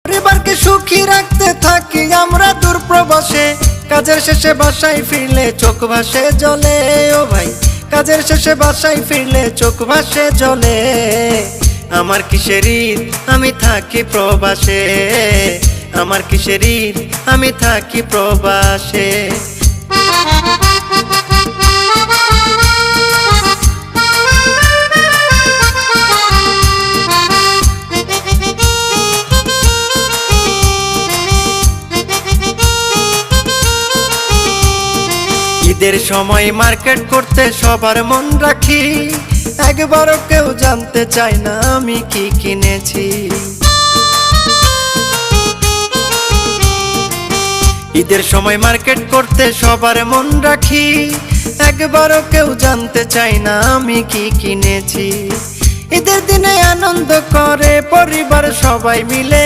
পরিবারকে সুখী রাখতে থাকি আমরা দূর প্রবাসে, কাজের শেষে বাসায় ফিরলে চোখ ভাসে জলে। ও ভাই, কাজের শেষে বাসায় ফিরলে চোখ ভাসে জলে। আমার কিসের ঈদ, আমি থাকি প্রবাসে। আমার কিসের ঈদ, আমি থাকি প্রবাসে। ঈদের সময় মার্কেট করতে সবার মন রাখি, একবারও কেউ জানতে চায় না আমি কি কিনেছি। ঈদের সময় মার্কেট করতে সবার মন রাখি, একবারও কেউ জানতে চায় না আমি কি কিনেছি। ঈদের দিনে আনন্দ করে পরিবার সবাই মিলে,